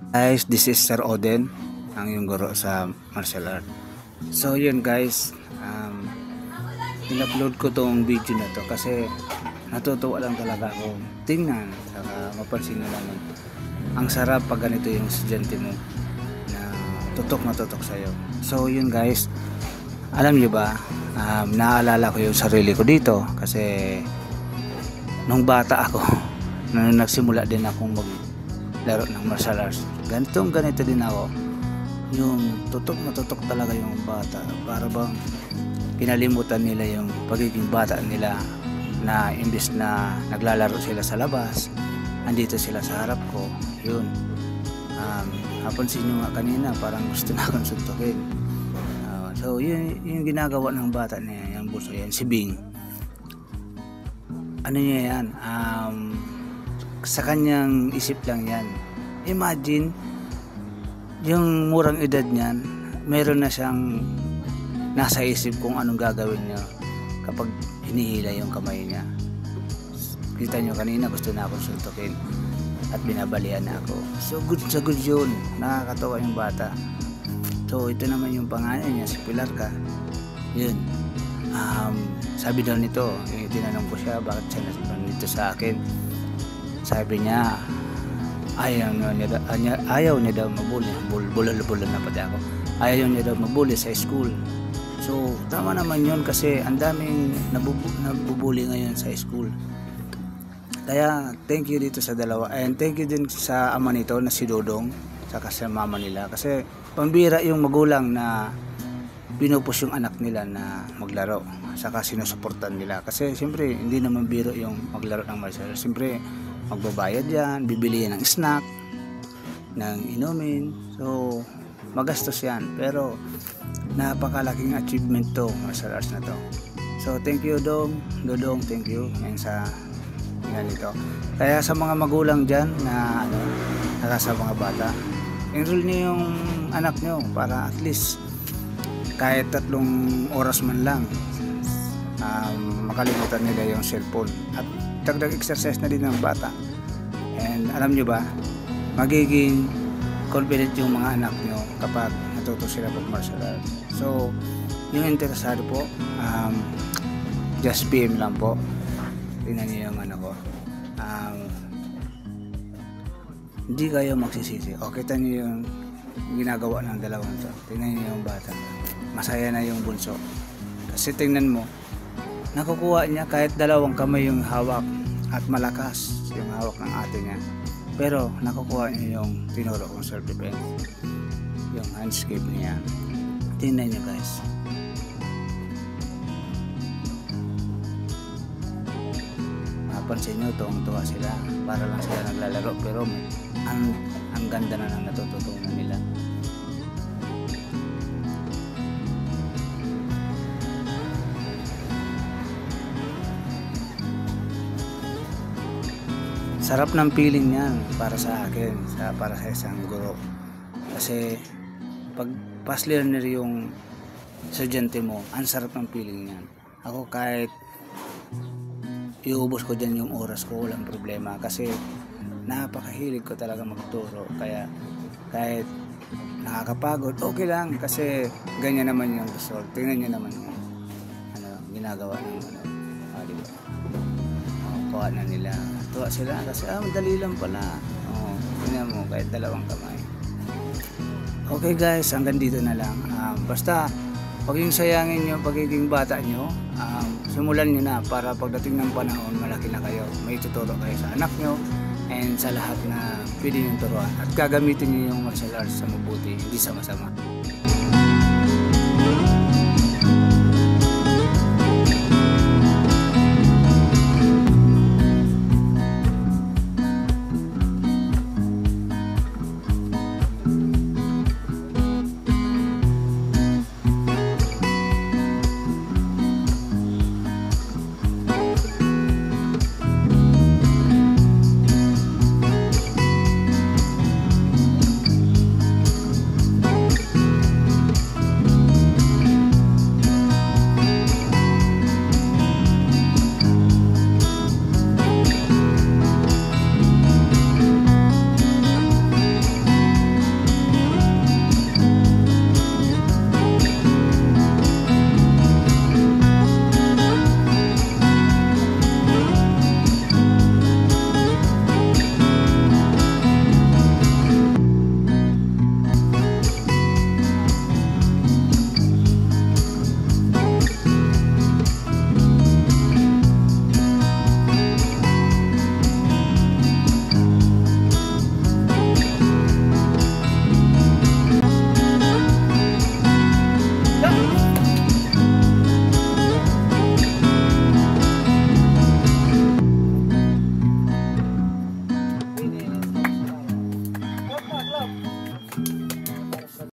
Guys, this is Sir Oden, ang yung guro sa martial art. So yun guys, in-upload ko tong video na to kasi natutuwa lang talaga ako tingnan, saka mapansin nyo naman ang sarap pag ganito yung estudyante mo na tutok sa'yo. So yun guys, alam nyo ba, naalala ko yung sarili ko dito kasi nung bata ako nung nagsimula din akong maglaro ng martial arts, ganito din ako, yung tutok talaga yung bata, para bang pinalimutan nila yung pagiging bata nila, na imbis na naglalaro sila sa labas, andito sila sa harap ko. Yun, napansin nyo nga kanina, parang gusto na akong suntukin. So yun yung ginagawa ng bata niya, yung buso yan, si Bing. Ano niya yan, sa kanyang isip lang yan. Imagine, yung murang edad niyan, meron na siyang nasa isip kung anong gagawin niya kapag hinihila yung kamay niya. Kita nyo kanina, gusto na akong suntukin at binabalian na ako. So good yun, nakakatawa yung bata. So ito naman yung pangalan niya, si Pilarka. Yun, sabi daw nito, tinanong ko siya bakit siya nandito sa akin. Sabi niya, ayaw niya daw mabuli. Bulol na pati ako. Ayaw niya daw mabuli sa school. So tama naman yun kasi ang daming nabubuli ngayon sa school. Kaya thank you dito sa dalawa, and thank you din sa ama nito na si Dodong, saka sa mama nila, kasi pambira yung magulang na pinupus yung anak nila na maglaro, saka sinusuportan nila. Kasi siyempre hindi naman biro yung maglaro ng martial arts. Siyempre magbabayad yan, bibili yan ng snack, ng inumin, so magastos yan, pero napakalaking achievement to, martial arts na to. So thank you Dodong, thank you yan sa ganito. Kaya sa mga magulang dyan na nasa mga bata, enroll niyo yung anak nyo para at least kahit 3 oras man lang makalimutan nila yung cellphone, at dagdag exercise na din ng bata. And alam nyo ba, magiging confident yung mga anak nyo kapag natuto sila pag martial arts. So yung interesado po, just PM lang po, tingnan nyo yung ano ko. Hindi kayo magsisisi. O kita nyo yung ginagawa ng dalawang to, tingnan nyo yung bata, masaya na yung bunso kasi tingnan mo, nakukuha niya kahit 2 kamay yung hawak at malakas yung hawak ng ate niya, pero nakukuha niya yung tinuro kong self-defense, yung handscape niya. Tingnan nyo guys, mapansin nyo, tuwang-tuwa sila, para lang sila naglalaro, pero ang ganda na ng natututunan nila. Sarap ng feeling niyan para sa akin, para sa isang guro. Kasi pag past learner yung estudyante mo, ang sarap ng feeling niyan. Ako kahit iubos ko dyan yung oras ko, walang problema kasi napakahilig ko talaga magturo. Kaya kahit nakakapagod, okay lang kasi ganyan naman yung result. Tingnan nyo naman yung ginagawa ng diba? Kuha na nila. Tuwa sila kasi madali lang pala. Tingnan mo, kahit 2 kamay. Okay guys, hanggang dito na lang. Basta pag yung sayangin nyo pagiging bata nyo, simulan nyo na para pagdating ng panahon malaki na kayo, may tuturo kayo sa anak nyo and sa lahat na pwede nyo turuan, at gagamitin nyo yung martial arts sa mabuti, hindi sa masama.